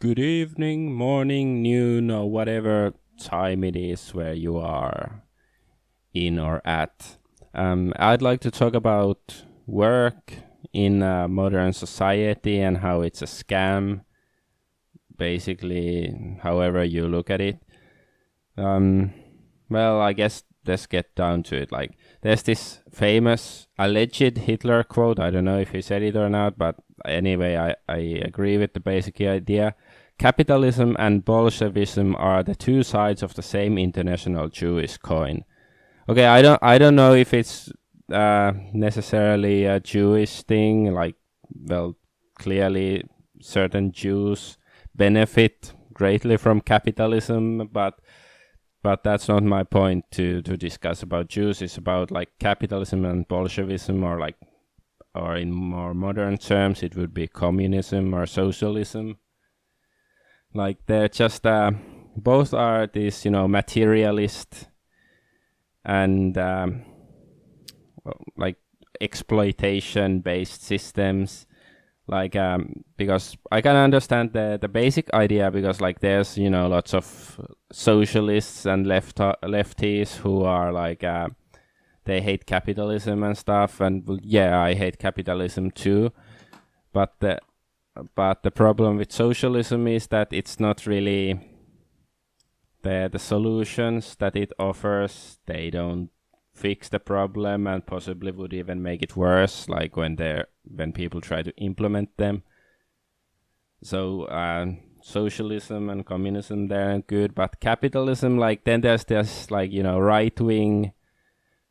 Good evening, morning, noon, or whatever time it is where you are in or at. I'd like to talk about work in modern society and how it's a scam, basically, however you look at it. Well, I guess let's get down to it. Like, there's this famous alleged Hitler quote. I don't know if he said it or not, but anyway, I agree with the basic idea. Capitalism and Bolshevism are the two sides of the same international Jewish coin. Okay, I don't know if it's necessarily a Jewish thing. Like, well, clearly certain Jews benefit greatly from capitalism, but that's not my point to discuss about Jews. It's about like capitalism and Bolshevism, or in more modern terms, it would be communism or socialism. Like they're just both are these, materialist and like exploitation-based systems. Like because I can understand the basic idea, because like there's lots of socialists and lefties who are like they hate capitalism and stuff, and well, yeah, I hate capitalism too, but the problem with socialism is that it's not really the solutions that it offers. They don't fix the problem and possibly would even make it worse, like when people try to implement them. So socialism and communism, they're good, but capitalism, like then there's this like right wing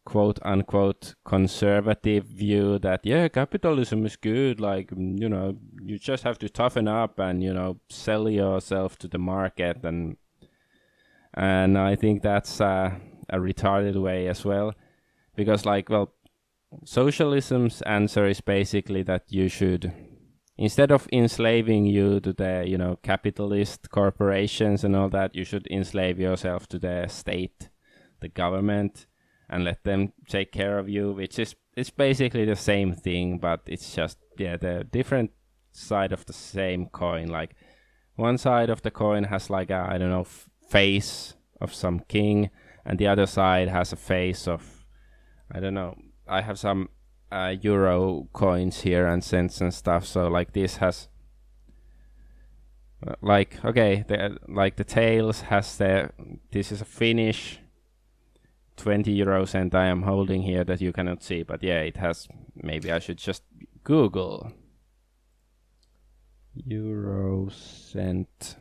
quote unquote conservative view that capitalism is good, like you just have to toughen up and sell yourself to the market, and I think that's a retarded way as well, because like, well, socialism's answer is basically that you should, instead of enslaving you to the capitalist corporations and all that, you should enslave yourself to the state, the government, and let them take care of you, which is, it's basically the same thing, but it's just the different side of the same coin. Like one side of the coin has like a, I don't know, face of some king, and the other side has a face of, I don't know, I have some euro coins here and cents and stuff, so like this has like, okay, the tails has this is a Finnish 20 euro cent I am holding here that you cannot see, but yeah, it has, maybe I should just Google euro cent.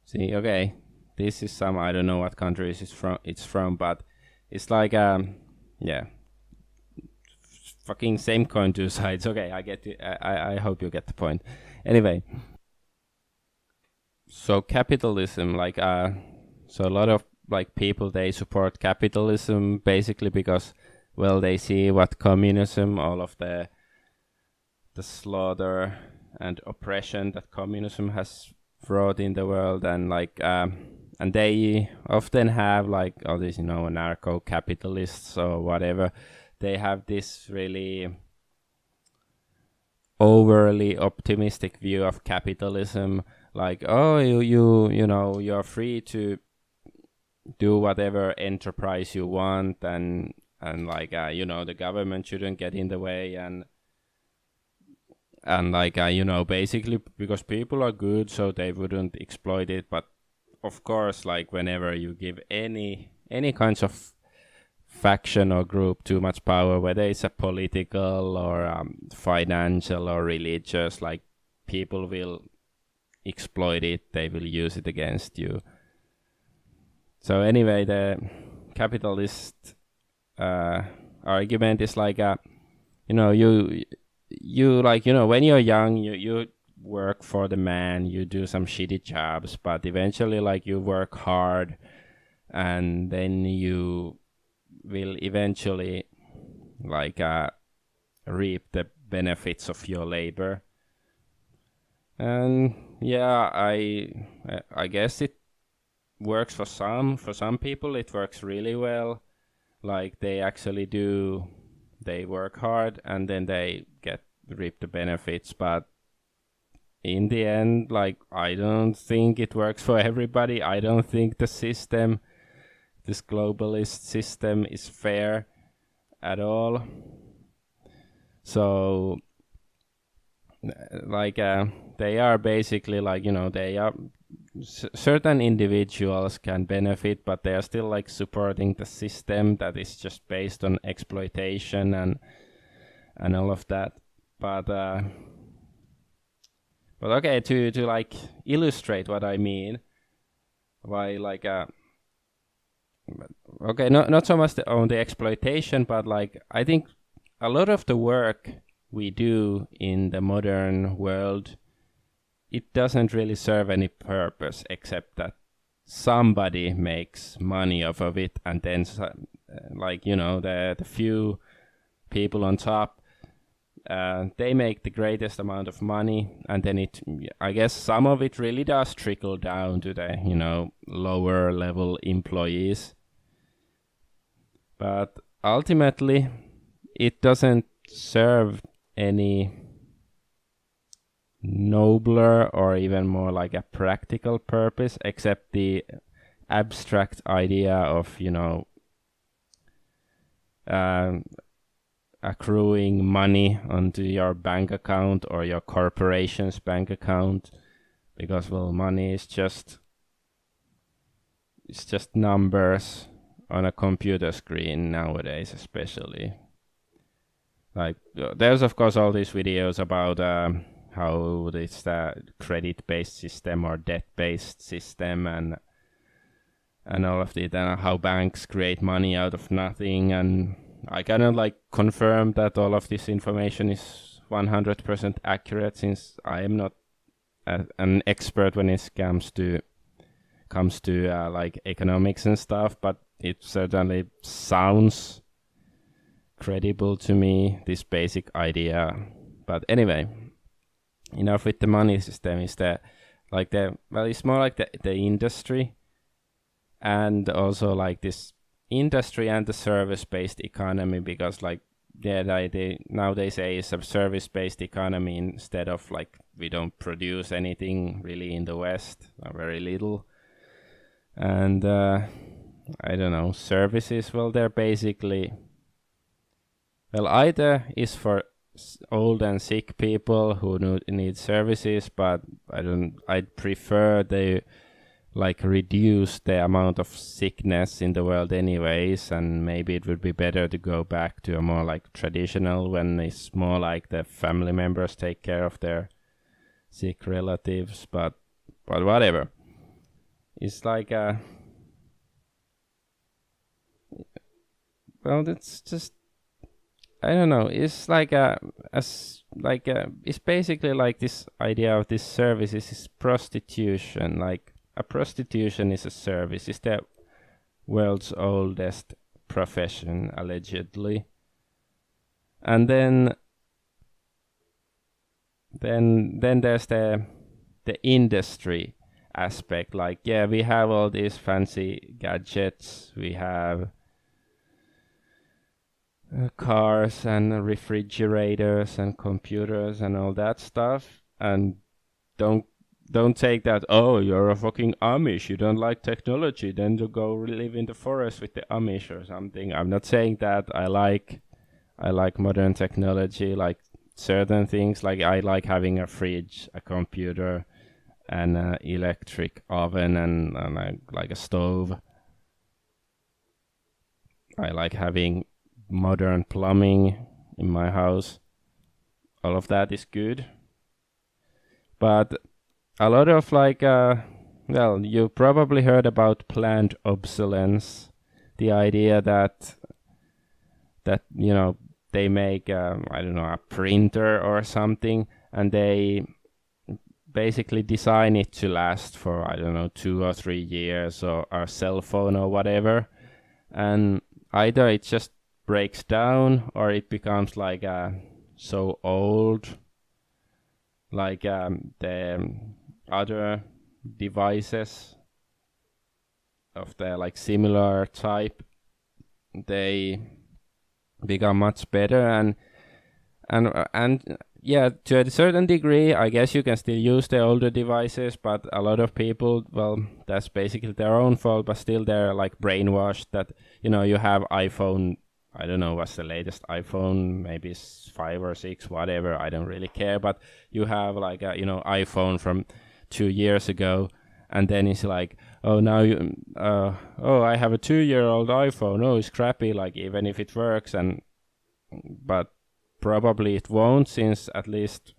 See, okay, this is some, I don't know what country it's from, but it's like fucking same coin, two sides. Okay, I get it. I hope you get the point. Anyway, so capitalism, like so a lot of like people, they support capitalism basically because, well, they see what communism, all of the slaughter and oppression that communism has brought in the world, and like and they often have like all these anarcho capitalists or whatever, they have this really overly optimistic view of capitalism, like, oh, you're free to do whatever enterprise you want, and like the government shouldn't get in the way, and like basically because people are good, so they wouldn't exploit it. But of course, like whenever you give any kinds of faction or group too much power, whether it's a political or financial or religious, like people will exploit it, they will use it against you. So anyway, the capitalist argument is like you like when you're young, you work for the man, you do some shitty jobs, but eventually like you work hard, and then you will eventually like reap the benefits of your labor. And yeah, I guess it works for some people. It works really well, like they actually do, they work hard and then they get reap the benefits, but in the end, like, I don't think it works for everybody. I don't think the system, this globalist system, is fair at all. So like they are basically like, they are certain individuals can benefit, but they are still like supporting the system that is just based on exploitation and all of that. But okay, to like illustrate what I mean, why like okay, not so much on the exploitation, but like I think a lot of the work we do in the modern world, it doesn't really serve any purpose except that somebody makes money off of it, and then like, the few people on top, they make the greatest amount of money, and then I guess some of it really does trickle down to the lower level employees, but ultimately it doesn't serve any nobler or even more like a practical purpose, except the abstract idea of accruing money onto your bank account or your corporation's bank account, because money is just numbers on a computer screen nowadays, especially. Like there's of course all these videos about how it's the credit-based system or debt-based system and all of it, and how banks create money out of nothing. And I cannot like confirm that all of this information is 100% accurate, since I am not an expert when it comes to like economics and stuff, but it certainly sounds credible to me, this basic idea. But anyway, enough with the money system. Is that like it's more like the industry, and also like this industry and the service-based economy, because like they now they say it's a service-based economy instead of like we don't produce anything really in the West, or very little. And I don't know, services, they're basically, either is for old and sick people who need services, but I'd prefer they like reduce the amount of sickness in the world anyways, and maybe it would be better to go back to a more like traditional, when it's more like the family members take care of their sick relatives, but whatever. It's like it's just, I don't know. It's like it's basically like this idea of this services is prostitution. Like a prostitution is a service. It's the world's oldest profession, allegedly. And then there's the industry aspect. Like, yeah, we have all these fancy gadgets. We have cars and refrigerators and computers and all that stuff, and don't take that, oh, you're a fucking Amish, you don't like technology, then to go live in the forest with the Amish or something. I'm not saying that. I like modern technology, like certain things. Like I like having a fridge, a computer, and an electric oven, and like a stove. I like having modern plumbing in my house. All of that is good. But a lot of like, you probably heard about planned obsolescence. The idea that they make, I don't know, a printer or something, and they basically design it to last for, I don't know, 2 or 3 years, or a cell phone or whatever. And either it just breaks down, or it becomes like so old, like the other devices of the like similar type, they become much better. and yeah, to a certain degree, I guess you can still use the older devices, but a lot of people, well, that's basically their own fault, but still they're like brainwashed that, you have iPhone, I don't know what's the latest iPhone, maybe it's 5 or 6, whatever, I don't really care, but you have like a, iPhone from 2 years ago, and then it's like, oh, now I have a 2-year-old iPhone, oh, it's crappy, like even if it works, but probably it won't, since at least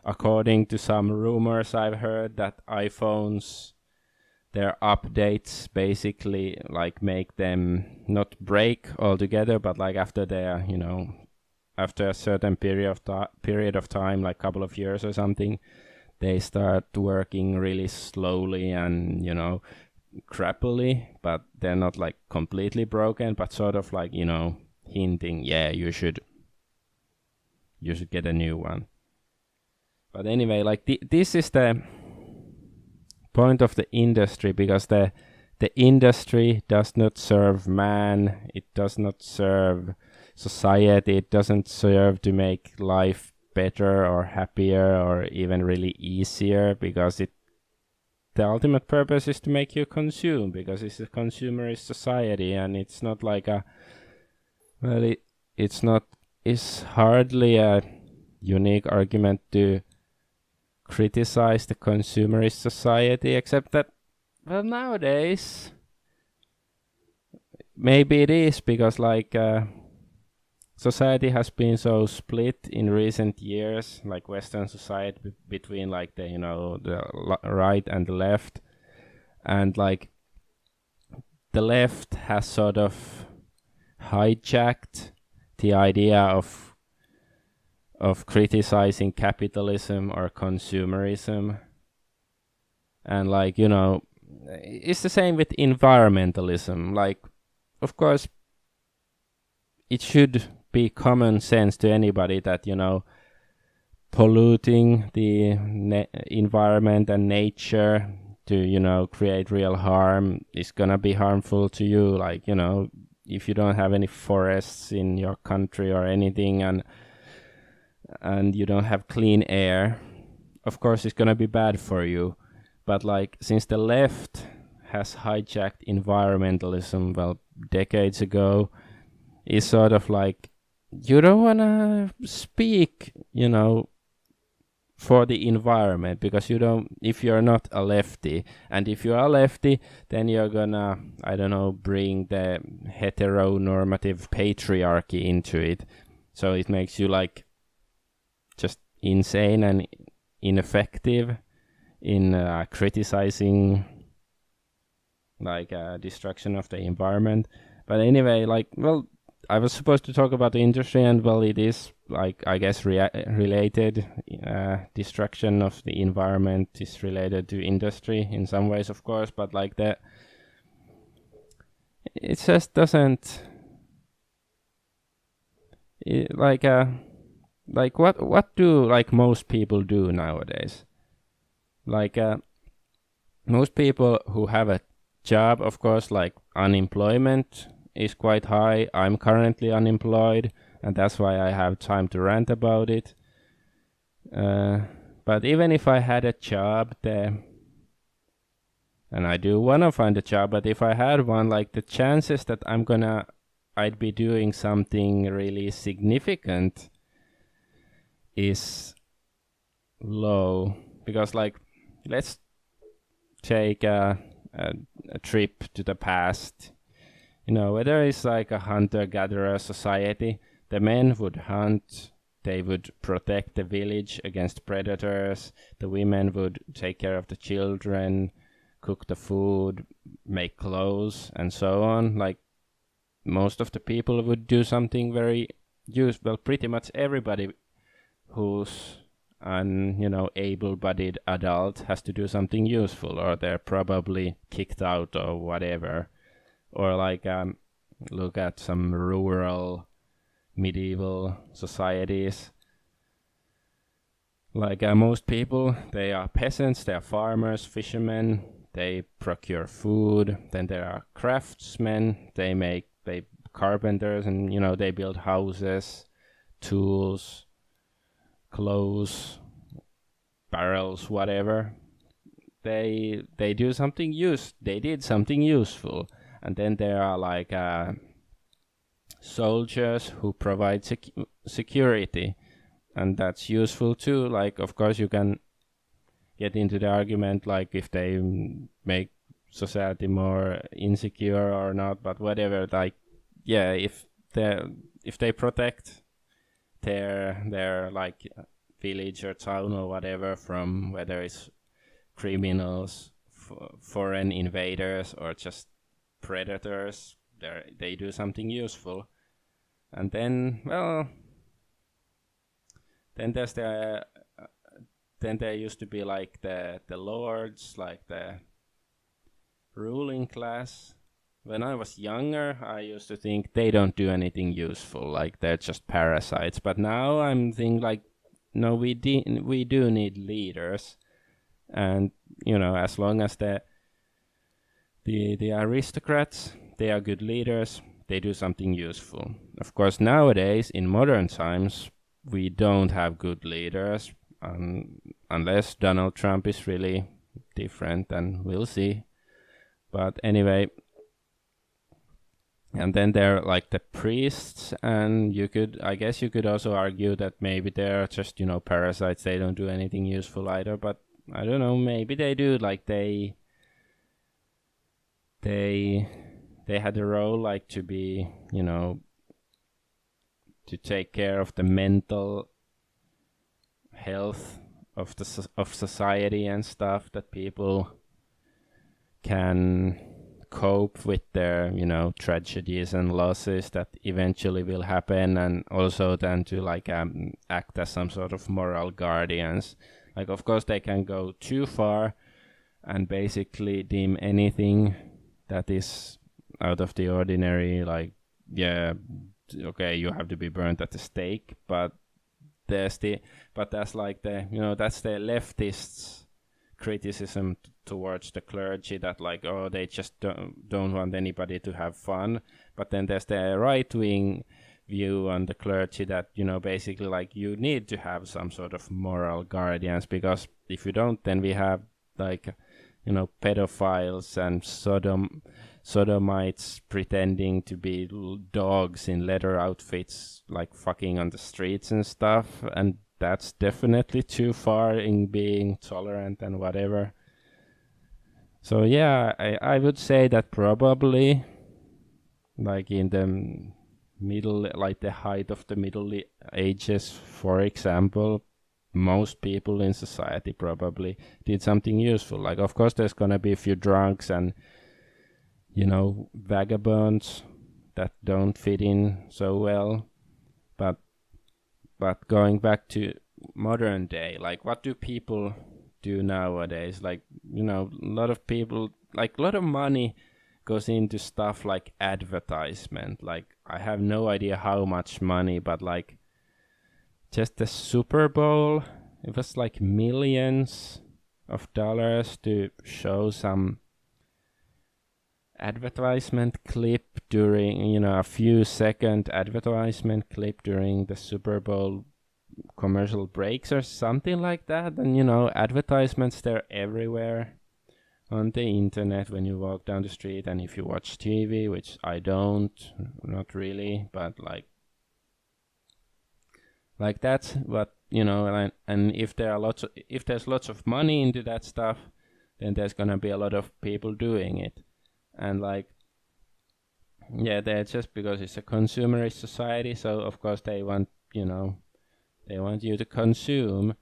according to some rumors I've heard that iPhones, their updates basically like make them not break altogether, but like after their, after a certain period of time, like couple of years or something, they start working really slowly and, crappily, but they're not like completely broken, but sort of like, hinting, yeah, you should get a new one. But anyway, like this is the point of the industry, because the industry does not serve man, it does not serve society, it doesn't serve to make life better or happier or even really easier, because the ultimate purpose is to make you consume, because it's a consumerist society, and it's not like it's hardly a unique argument to criticize the consumerist society, except that, well, nowadays maybe it is, because like society has been so split in recent years, like Western society, between like the the right and the left, and like the left has sort of hijacked the idea of criticizing capitalism or consumerism, and like it's the same with environmentalism. Like, of course, it should be common sense to anybody that polluting the environment and nature to create real harm is gonna be harmful to you. Like, if you don't have any forests in your country or anything, and you don't have clean air, of course it's gonna be bad for you. But like, since the left has hijacked environmentalism, well, decades ago, it's sort of like, you don't wanna speak, for the environment, because if you're not a lefty, and if you are a lefty, then you're gonna, I don't know, bring the heteronormative patriarchy into it, so it makes you like just insane and ineffective in criticizing like destruction of the environment. But anyway, like, well, I was supposed to talk about the industry, and well, it is like, I guess, related. Destruction of the environment is related to industry in some ways, of course, but like it just doesn't like what do like most people do nowadays? Like most people who have a job, of course, like unemployment is quite high. I'm currently unemployed, and that's why I have time to rant about it. But even if I had a job there, and I do want to find a job, but if I had one, like the chances that I'd be doing something really significant is low. Because like, let's take a trip to the past. Whether it's like a hunter-gatherer society, the men would hunt, they would protect the village against predators, the women would take care of the children, cook the food, make clothes, and so on. Like, most of the people would do something very useful. Pretty much everybody who's an able-bodied adult has to do something useful, or they're probably kicked out or whatever. Or like look at some rural medieval societies. Like most people, they are peasants, they are farmers, fishermen, they procure food. Then there are craftsmen, they carpenters, and they build houses, tools, clothes, barrels, whatever. They do something they did something useful. And then there are like soldiers who provide security, and that's useful too. Like, of course, you can get into the argument like if they make society more insecure or not, but whatever. Like, yeah, if they protect their like village or town or whatever from whether it's criminals, foreign invaders, or just predators, they do something useful. And then, well, then there used to be like the lords, like the ruling class. When I was younger, I used to think they don't do anything useful, like they're just parasites. But now I'm thinking like, no, we do need leaders, and as long as the aristocrats, they are good leaders, they do something useful. Of course, nowadays in modern times, we don't have good leaders, unless Donald Trump is really different, and we'll see. But anyway, and then there are like the priests, and I guess you could also argue that maybe they're just, parasites. They don't do anything useful either, but I don't know, maybe they do. Like they had a role like to be, to take care of the mental health of society and stuff, that people can cope with their tragedies and losses that eventually will happen, and also then to like act as some sort of moral guardians. Like, of course, they can go too far and basically deem anything that is out of the ordinary, like, yeah, okay, you have to be burnt at the stake. But that's like that's the leftists' criticism towards the clergy, that like, oh, they just don't want anybody to have fun. But then there's the right-wing view on the clergy that basically like you need to have some sort of moral guardians, because if you don't, then we have like pedophiles and sodomites pretending to be dogs in leather outfits, like fucking on the streets and stuff, and that's definitely too far in being tolerant and whatever. So yeah, I would say that probably like in the like the height of the Middle Ages, for example, most people in society probably did something useful. Like, of course, there's gonna be a few drunks and vagabonds that don't fit in so well, but going back to modern day, like, what do people do nowadays? Like, a lot of people, like, a lot of money goes into stuff like advertisement. Like, I have no idea how much money, but like just the Super Bowl, it was like millions of dollars to show some advertisement clip during, a few second advertisement clip during the Super Bowl commercial breaks or something like that. And advertisements, they're everywhere on the internet when you walk down the street, and if you watch TV, which I don't, not really, but like that's what and if there's lots of money into that stuff, then there's gonna be a lot of people doing it. And like, yeah, they're just, because it's a consumerist society, so of course they want they want you to consume.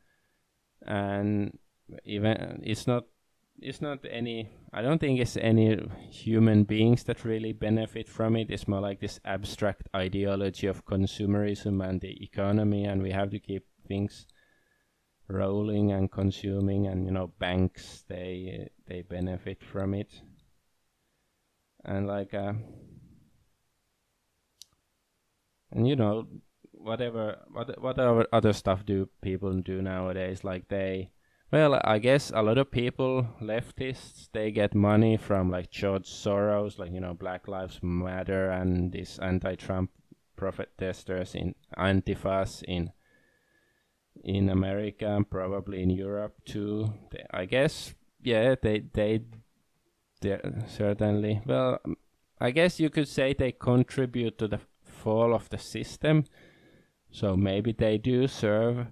And even it's not any, I don't think it's any human beings that really benefit from it. It's more like this abstract ideology of consumerism and the economy, and we have to keep things rolling and consuming, and banks, they benefit from it. And like and what other stuff do people do nowadays? Like well, I guess a lot of people, leftists, they get money from like George Soros, like Black Lives Matter and these anti-Trump protesters in Antifas in America and probably in Europe too. I guess, yeah, they certainly. Well, I guess you could say they contribute to the fall of the system. So maybe they do serve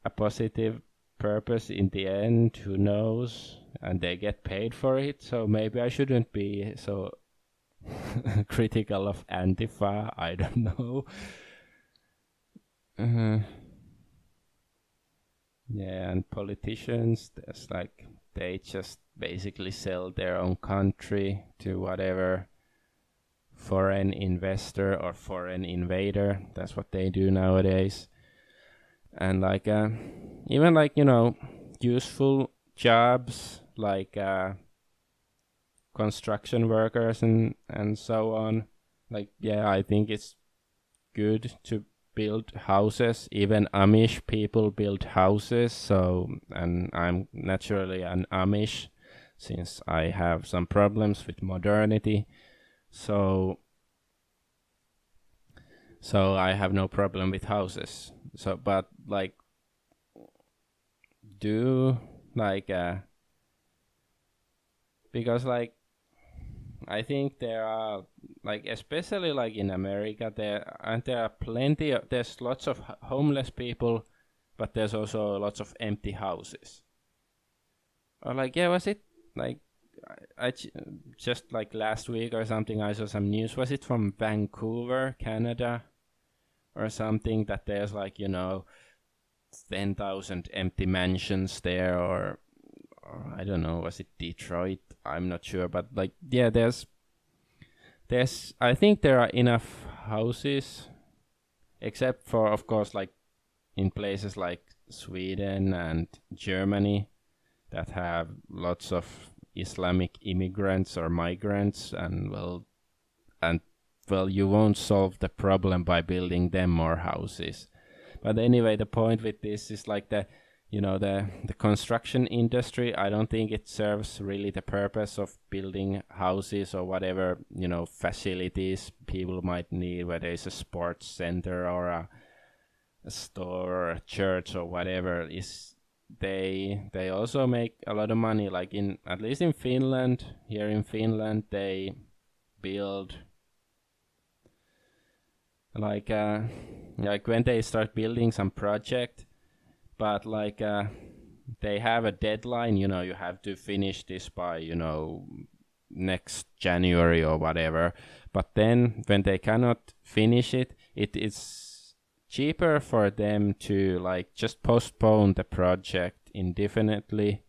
a positive purpose in the end. Who knows? And they get paid for it. So maybe I shouldn't be so critical of Antifa. I don't know. Yeah, and politicians, there's like they just basically sell their own country to whatever foreign investor or foreign invader. That's what they do nowadays. And like even like, you know, useful jobs like construction workers and so on. Like, yeah, I think it's good to build houses. Even Amish people build houses. So, and I'm naturally an Amish since I have some problems with modernity. So I have no problem with houses. So, but like, do like because like I think there are like, especially like in America, there are plenty of, there's lots of homeless people, but there's also lots of empty houses. Or like, yeah, was it like I just like last week or something, I saw some news. Was it from Vancouver, Canada, or something, that there's like, you know, 10,000 empty mansions there, or I don't know, was it Detroit? I'm not sure, but like, yeah, there's I think there are enough houses, except for, of course, like in places like Sweden and Germany that have lots of Islamic immigrants or migrants, and well, you won't solve the problem by building them more houses. But anyway, the point with this is like the construction industry. I don't think it serves really the purpose of building houses or whatever, you know, facilities people might need, whether it's a sports center or a store or a church or whatever. Is they also make a lot of money, like in, at least in Finland. Here in Finland they build like when they start building some project, but like they have a deadline, you know, you have to finish this by, you know, next January or whatever. But then when they cannot finish it, it is cheaper for them to like just postpone the project indefinitely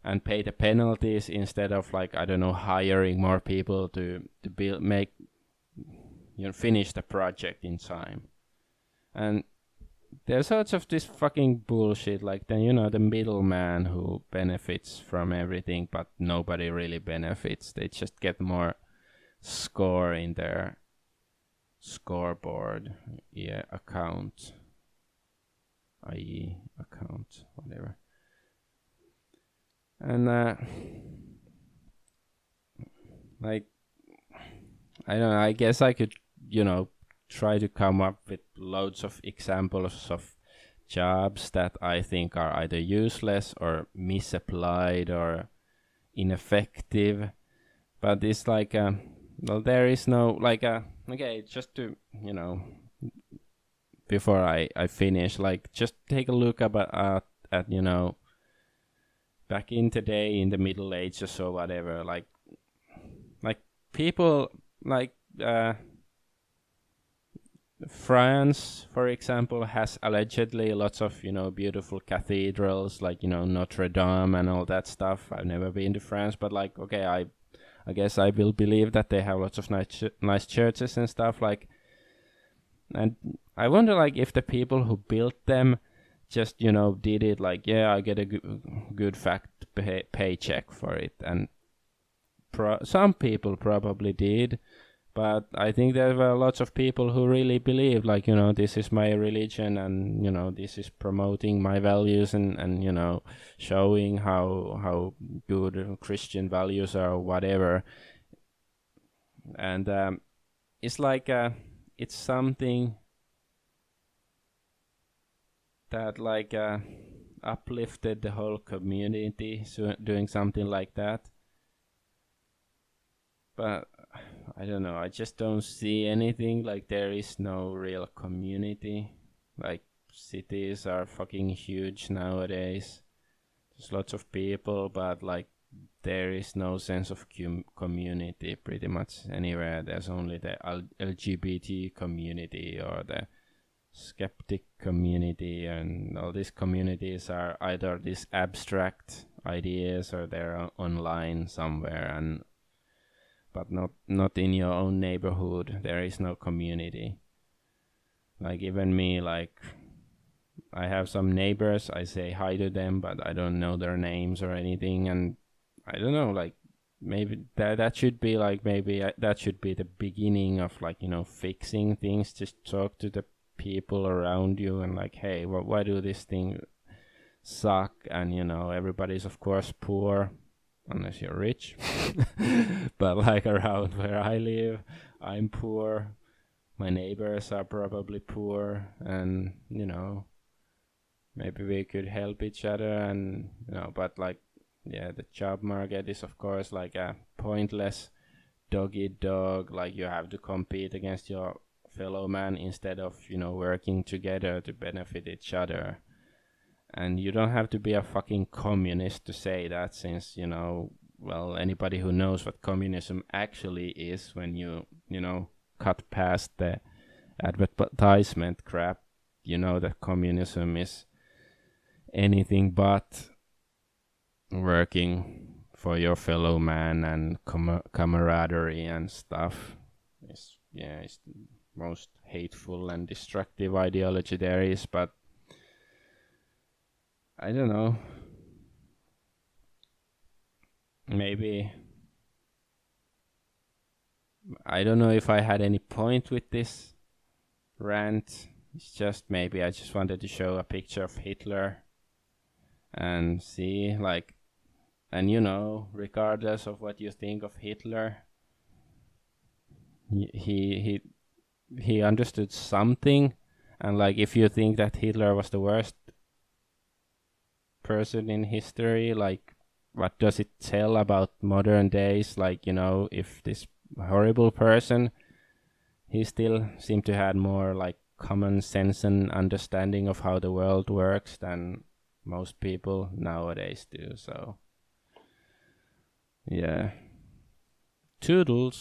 and pay the penalties instead of, like, I don't know, hiring more people to build, make, you know, finish the project in time. And there's sorts of this fucking bullshit, like, then, you know, the middleman who benefits from everything, but nobody really benefits. They just get more score in their scoreboard, yeah, account, i.e. account, whatever. And like, I don't know, I guess I could, you know, try to come up with loads of examples of jobs that I think are either useless or misapplied or ineffective. But it's like, well, there is no, like, okay, just to, you know, before I finish, like, just take a look at you know, back in the day, in the Middle Ages or whatever, like people, like, France, for example, has allegedly lots of, you know, beautiful cathedrals, like, you know, Notre Dame and all that stuff. I've never been to France, but like, okay, I guess I will believe that they have lots of nice churches and stuff, like, and I wonder, like, if the people who built them just, you know, did it like, yeah, I get a good fact paycheck for it, and some people probably did. But I think there were lots of people who really believed, like, you know, this is my religion, and, you know, this is promoting my values, and you know, showing how good Christian values are, or whatever. And it's like, it's something that like uplifted the whole community, so doing something like that. But I don't know, I just don't see anything. Like there is no real community. Like cities are fucking huge nowadays. There's lots of people, but like there is no sense of community pretty much anywhere. There's only the LGBT community or the skeptic community, and all these communities are either these abstract ideas or they're online somewhere, and but not in your own neighborhood. There is no community. Like even me, like I have some neighbors, I say hi to them, but I don't know their names or anything, and I don't know, like maybe that should be like maybe that should be the beginning of like, you know, fixing things. Just talk to the people around you and like, hey, why do this thing suck? And you know, everybody's of course poor unless you're rich. But like around where I live, I'm poor, my neighbors are probably poor, and you know, maybe we could help each other. And you know, but like, yeah, the job market is of course like a pointless dog eat dog. Like you have to compete against your fellow man instead of, you know, working together to benefit each other. And you don't have to be a fucking communist to say that, since, you know, well, anybody who knows what communism actually is, when you know, cut past the advertisement crap, you know that communism is anything but working for your fellow man, and camaraderie and stuff. It's the most hateful and destructive ideology there is. But I don't know, maybe I don't know if I had any point with this rant. It's just maybe I just wanted to show a picture of Hitler and see, like, and you know, regardless of what you think of Hitler, he understood something. And like, if you think that Hitler was the worst person in history, like, what does it tell about modern days? Like, you know, if this horrible person, he still seemed to have more like common sense and understanding of how the world works than most people nowadays do. So yeah, toodles.